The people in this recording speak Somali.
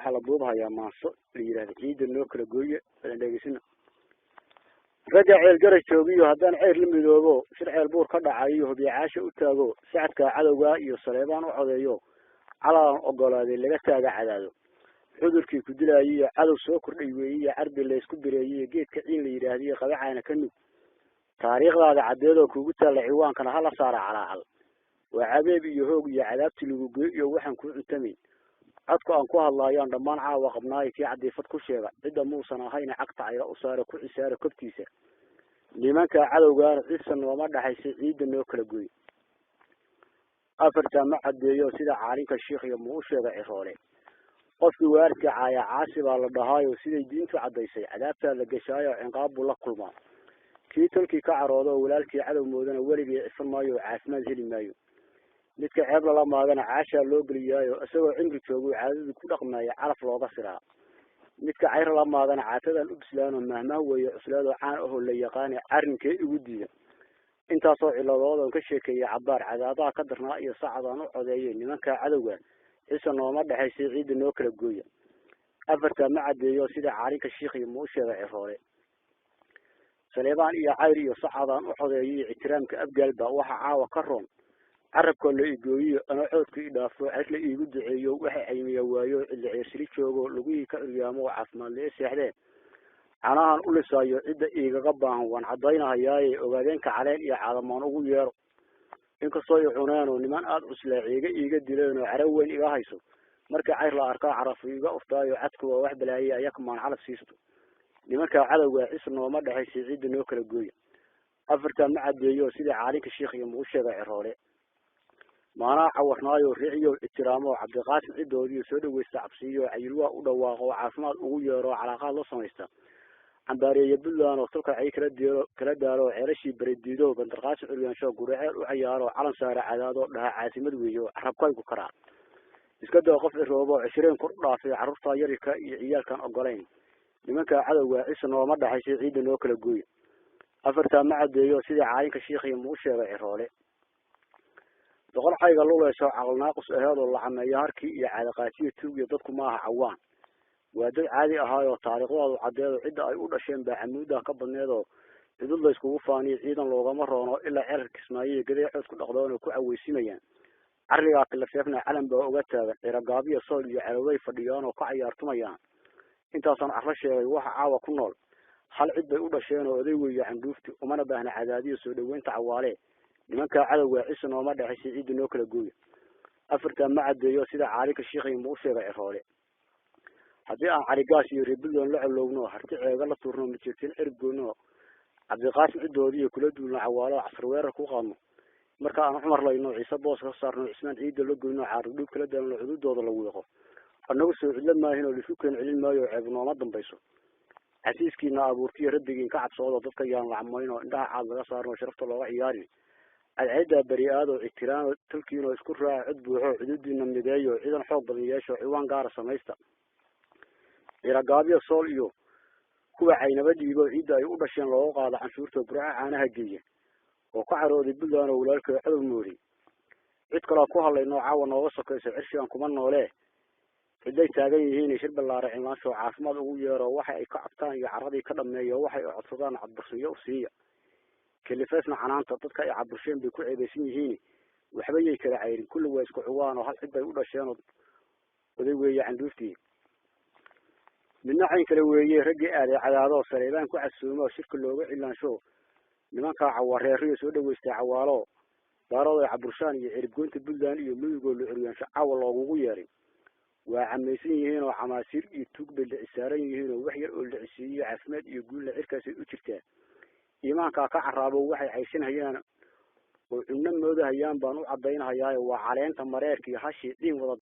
waxaa la duubahayaa maaso la yidhaahda ciidda noo kala gooye badan dhegeysina ragga ceel garay joogiyo haddaan ceyr la midoobo shir ceel buur ka dhacayo hubyacaasha u taago sacadka cadowgaa iyo saleebaan u codeeyo calaan ogolaaday laga taaga cadaado cudurkii ku dilaayay cadow soo kordhay weeye carbi la isku bireeyay geedka ciin la yiraahdo qabacaana ka nug taariikhdaada cadeedo kugu taala ciwaankana hala saara calaacal waa cabeeb iyo hoog iyo cadaabti lagu geeyo waxaan ku cuntamay codku aan ku hadlaayaan dhammaan caawa qabnaay kii cadeefad ku sheega cida muusan ahayna cagta ay u saaro ku cisaaro kabtiisa nimanka cadowgaana ciisan nooma dhaxaysay ciidda noo kala gooy afarta ma cadeeyo sida caalinka sheekh iyo muu sheega ciroole qofkii waarka caaya caasi baa la dhahaayo siday diintu cadaysay cadaabta la gashaayo cinqaab la kulmaa kii tolkii ka caroodo walaalkii cadow moodana weligii ifan maayo caafimaad heli maayo midka ceeb la maagana caasha loo geliyaayo isagoo cimri joogo caadadu ku dhaqmaya calaf looga siraa midka cayr la maagana caatadan u bislaano mahmaa weeye cuslaado caan oo la yaqaan arrinkee ugu diida intaasoo ciladoodan ka sheekeeyay cabaar cadaadaha ka darnaa iyo saacadaan u codeeyay nimanka cadowga ciise nooma dhaxaysay ciidda noo kala gooya afarta ma cadeeyo sida caalinka sheekh iyo muu sheega ciroole saleebaan iyo cayr iyo saacadaan u codeeyay ixtiraamka abgaalba waxa caawa ka roon carabka la igooyo ana coodka i dhaafo cid la iigu duceeyo waxa aymiya waayo cid ciisri joogo lagu ka uryaamo caafimaad la seexdeen anahan u lisaayo cid iigaga baahan waan cadaynahayaa ogaadeenka caleen iyo caadamaan ugu yeero inkastoo ay cunaan niman aad cuslaaciga iiga dileen oo caraw weyn iga hayso marka cayr la arkaa carafu iga uftaayo cadku waa wax balaayay ayaa maan calaf siisto nimanka cadowga ciise nooma dhaxaysay ciidda noo kala gooy afarta ma cadeeyo sida caalinka sheekh iyo muu sheega ciroole maana cawarnaayo riiciyo ixtiraamo cabdiqaasim cidoodii soo dhaweysta cabsiyo cayilwa u dhawaaqo caafimaad ugu yeero calaaqad loo sameeysta عمبارية بلدان وصلك عي كلا دارو عرشي بريديدو بنتقاش عريان شو قرعة وعيارو على سارة عدادو لها عاصمة ويجو حربكاي كقرا إسكده وقف الربع 20 قرطة في عرفة يريك عيال كان أقلين لمن كان عدو عيسى ومدى حيث عيد نوكل الجوي أفرتا مع ديو سيدي عالك الشيخ يموشي عرالي دخل حاجة الله يسوع على ناقص هذا الله عم ياركي على قاتية توجي ضدكم معها عوان وهذا عادي أهاي وطارق الله عداد عدة أيود أشياء بعمودة قبل نيدو يدل يسكو فاني عيدا لوغا مرة إلا عرق اسماعيل قد يحس كل أقدار وكعوي سميان عرقا كلا شافنا علم بوقتها رقابية صول عروي فديان وقعيار تميان انت أصلا أحرشي وحا عاوة كنول هل عد يود أشياء وذيوي عندوفتي ومن بهنا عدادية سودوين تعواليه لمن كان عدو عيسى ومدى حيث عيد نوكل الجوي أفرتا مع الديو سيدا عالك الشيخ يموشي غيرهولي هذي عرقاس يريبلون لعلونو هرتي عيقا لطورنو متشتين عرقونو عبدالقاسم عدودي كل دولنا عوالا عصر ويرا كو قامو مركا أنا عمر لينو عيسى بوس خسارنو عثمان عيد لقونو عارقلو كلا دولنا عدود دوضا لويقو النو سوعد لما هنا اللي شوكين علم ما يعيبنو مدن بيسو عسيسكينا أبورتي ردقين كعب صودا ضدك يان لعمينو اندها عاد غسارنو شرفت الله عياري العيدة بريئات واحترام تلكينو اسكرها عدبوحو عدودنا من دايو عيدا حوق بضياشو عوان قارة سميستا رقابية صول إيو هو عينبا ديبو عيدا أي أبشين لو قاد عن شورته برعا عانها جيجين وقعروا ذي بلدان وولالك عدو نوري عيد كلا كوها اللي نوعا ونوغسو كيسا عرشيان كمان نوليه عدي تاقين هيني شرب الله رعين لانشو عاصمات أغويرو وحي أي كعبتان يعرضي كدميو وحي عطفضان عبدالصيو سيئة كلفاسنا عنان تطدك أي عبدالشين بيكو عيبسين هيني وحبيي كلا عيرين كل ويسكو عوان وهل عدا يقول وذي ويا عندوفتي من ناحية كلوية رجع على هذا السريلان كعسومة وشرك اللوجع إلا شو لمن كان عواريري سودا ويستعوالو داروا عبرشان يعربون تبلدان يقول عريان شعوا الله وغيري وعميسين هنا وحماسير يتوق بالعسارين هنا وحي العسية عفمات يقول لعركة الأجرتان إيمان كعرابو وحي عايشين هيانا وإنما هذا هيان بانو عضين هياي وعلين تمرير كي هاشي دين وضد